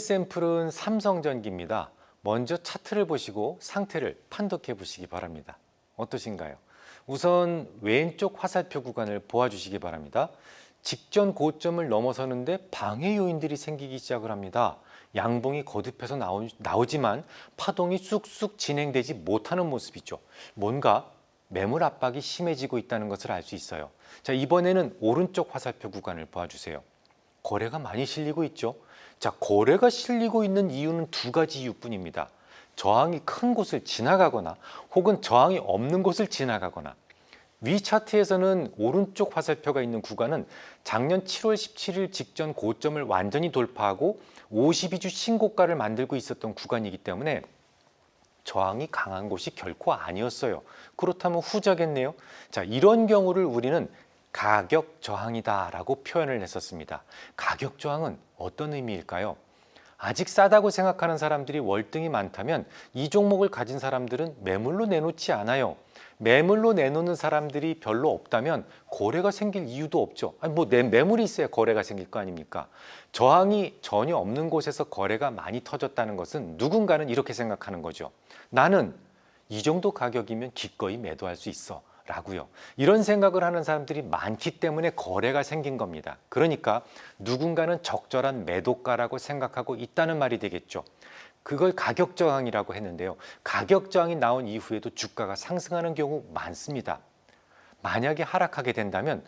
샘플은 삼성전기입니다. 먼저 차트를 보시고 상태를 판독해 보시기 바랍니다. 어떠신가요? 우선 왼쪽 화살표 구간을 보아주시기 바랍니다. 직전 고점을 넘어서는데 방해 요인들이 생기기 시작을 합니다. 양봉이 거듭해서 나오지만 파동이 쑥쑥 진행되지 못하는 모습이죠. 뭔가 매물 압박이 심해지고 있다는 것을 알 수 있어요. 자, 이번에는 오른쪽 화살표 구간을 보아주세요. 거래가 많이 실리고 있죠. 자, 거래가 실리고 있는 이유는 두 가지 이유뿐입니다. 저항이 큰 곳을 지나가거나 혹은 저항이 없는 곳을 지나가거나. 위 차트에서는 오른쪽 화살표가 있는 구간은 작년 7월 17일 직전 고점을 완전히 돌파하고 52주 신고가를 만들고 있었던 구간이기 때문에 저항이 강한 곳이 결코 아니었어요. 그렇다면 후자겠네요. 자, 이런 경우를 우리는 가격 저항이다 라고 표현을 했었습니다. 가격 저항은 어떤 의미일까요? 아직 싸다고 생각하는 사람들이 월등히 많다면 이 종목을 가진 사람들은 매물로 내놓지 않아요. 매물로 내놓는 사람들이 별로 없다면 거래가 생길 이유도 없죠. 아니, 매물이 있어야 거래가 생길 거 아닙니까? 저항이 전혀 없는 곳에서 거래가 많이 터졌다는 것은 누군가는 이렇게 생각하는 거죠. 나는 이 정도 가격이면 기꺼이 매도할 수 있어 라고요. 이런 생각을 하는 사람들이 많기 때문에 거래가 생긴 겁니다. 그러니까 누군가는 적절한 매도가라고 생각하고 있다는 말이 되겠죠. 그걸 가격 저항이라고 했는데요. 가격 저항이 나온 이후에도 주가가 상승하는 경우 많습니다. 만약에 하락하게 된다면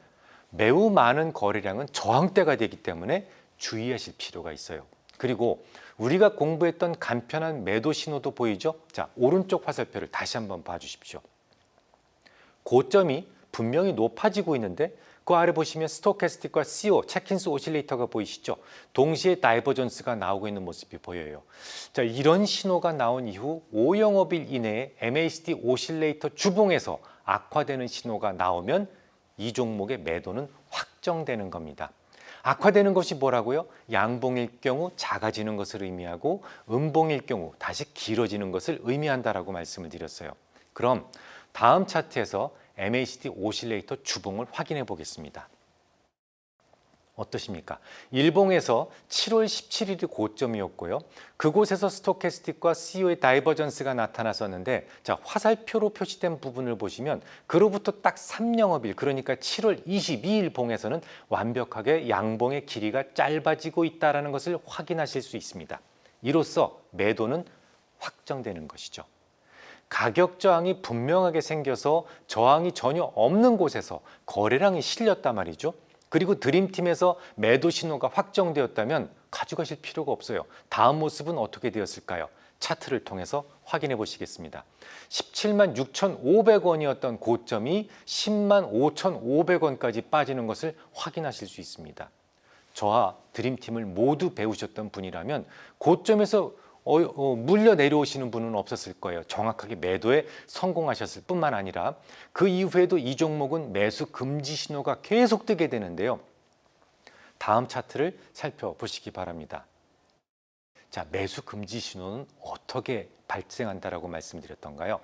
매우 많은 거래량은 저항대가 되기 때문에 주의하실 필요가 있어요. 그리고 우리가 공부했던 간편한 매도 신호도 보이죠? 자, 오른쪽 화살표를 다시 한번 봐주십시오. 고점이 분명히 높아지고 있는데 그 아래 보시면 스토캐스틱과 CO, 체킨스 오실레이터가 보이시죠? 동시에 다이버전스가 나오고 있는 모습이 보여요. 자, 이런 신호가 나온 이후 5영업일 이내에 MACD 오실레이터 주봉에서 악화되는 신호가 나오면 이 종목의 매도는 확정되는 겁니다. 악화되는 것이 뭐라고요? 양봉일 경우 작아지는 것을 의미하고 음봉일 경우 다시 길어지는 것을 의미한다라고 말씀을 드렸어요. 그럼 다음 차트에서 MACD 오실레이터 주봉을 확인해 보겠습니다. 어떠십니까? 일봉에서 7월 17일이 고점이었고요. 그곳에서 스토캐스틱과 CO의 다이버전스가 나타났었는데, 자, 화살표로 표시된 부분을 보시면 그로부터 딱 3영업일, 그러니까 7월 22일 봉에서는 완벽하게 양봉의 길이가 짧아지고 있다는 것을 확인하실 수 있습니다. 이로써 매도는 확정되는 것이죠. 가격 저항이 분명하게 생겨서 저항이 전혀 없는 곳에서 거래량이 실렸단 말이죠. 그리고 드림팀에서 매도 신호가 확정되었다면 가져가실 필요가 없어요. 다음 모습은 어떻게 되었을까요? 차트를 통해서 확인해 보시겠습니다. 17만 6,500원이었던 고점이 10만 5,500원까지 빠지는 것을 확인하실 수 있습니다. 저와 드림팀을 모두 배우셨던 분이라면 고점에서 물려 내려오시는 분은 없었을 거예요. 정확하게 매도에 성공하셨을 뿐만 아니라 그 이후에도 이 종목은 매수 금지 신호가 계속 뜨게 되는데요. 다음 차트를 살펴보시기 바랍니다. 자, 매수 금지 신호는 어떻게 발생한다라고 말씀드렸던가요?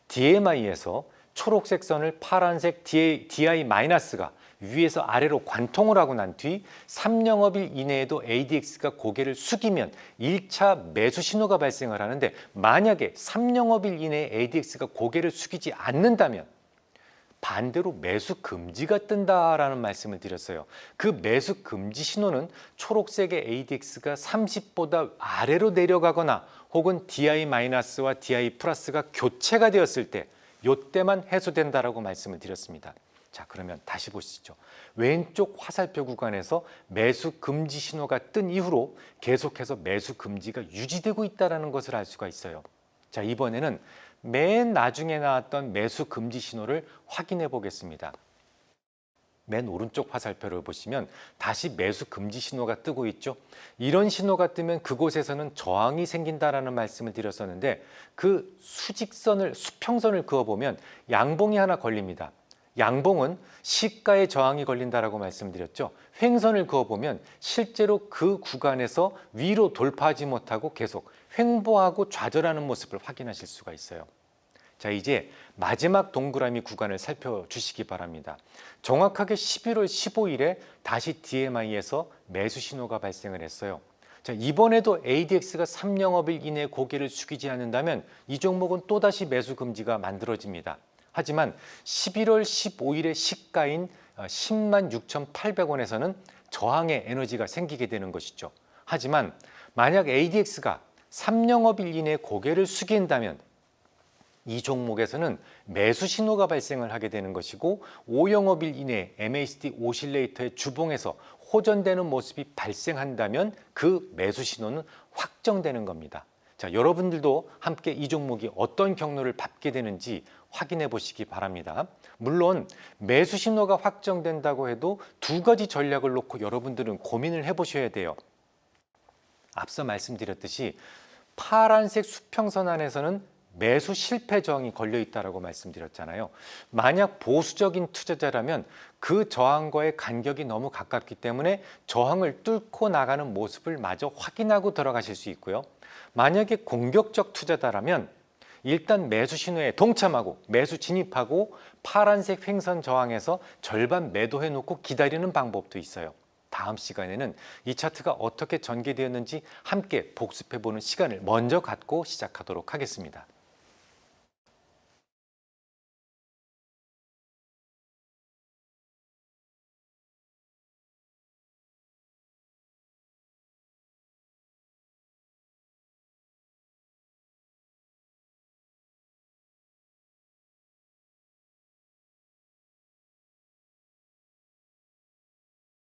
DMI에서 초록색 선을 파란색 DI-가 위에서 아래로 관통을 하고 난 뒤 3영업일 이내에도 ADX가 고개를 숙이면 1차 매수 신호가 발생을 하는데, 만약에 3영업일 이내에 ADX가 고개를 숙이지 않는다면 반대로 매수 금지가 뜬다라는 말씀을 드렸어요. 그 매수 금지 신호는 초록색의 ADX가 30보다 아래로 내려가거나 혹은 DI-와 DI+가 교체가 되었을 때, 이때만 해소된다라고 말씀을 드렸습니다. 자, 그러면 다시 보시죠. 왼쪽 화살표 구간에서 매수 금지 신호가 뜬 이후로 계속해서 매수 금지가 유지되고 있다는 것을 알 수가 있어요. 자, 이번에는 맨 나중에 나왔던 매수 금지 신호를 확인해 보겠습니다. 맨 오른쪽 화살표를 보시면 다시 매수 금지 신호가 뜨고 있죠. 이런 신호가 뜨면 그곳에서는 저항이 생긴다라는 말씀을 드렸었는데, 그 수평선을 그어보면 양봉이 하나 걸립니다. 양봉은 시가의 저항이 걸린다라고 말씀드렸죠. 횡선을 그어보면 실제로 그 구간에서 위로 돌파하지 못하고 계속 횡보하고 좌절하는 모습을 확인하실 수가 있어요. 자, 이제 마지막 동그라미 구간을 살펴주시기 바랍니다. 정확하게 11월 15일에 다시 DMI에서 매수 신호가 발생을 했어요. 자, 이번에도 ADX가 3영업일 이내 고개를 숙이지 않는다면 이 종목은 또다시 매수 금지가 만들어집니다. 하지만 11월 15일의 시가인 10만 6,800원에서는 저항의 에너지가 생기게 되는 것이죠. 하지만 만약 ADX가 3영업일 이내 고개를 숙인다면 이 종목에서는 매수 신호가 발생을 하게 되는 것이고 5영업일 이내 MACD 오실레이터의 주봉에서 호전되는 모습이 발생한다면 그 매수 신호는 확정되는 겁니다. 자, 여러분들도 함께 이 종목이 어떤 경로를 밟게 되는지 확인해 보시기 바랍니다. 물론 매수 신호가 확정된다고 해도 두 가지 전략을 놓고 여러분들은 고민을 해보셔야 돼요. 앞서 말씀드렸듯이 파란색 수평선 안에서는 매수 실패 저항이 걸려 있다고 말씀드렸잖아요. 만약 보수적인 투자자라면 그 저항과의 간격이 너무 가깝기 때문에 저항을 뚫고 나가는 모습을 마저 확인하고 들어가실 수 있고요. 만약에 공격적 투자자라면 일단 매수 신호에 동참하고 매수 진입하고 파란색 횡선 저항에서 절반 매도해 놓고 기다리는 방법도 있어요. 다음 시간에는 이 차트가 어떻게 전개되었는지 함께 복습해 보는 시간을 먼저 갖고 시작하도록 하겠습니다.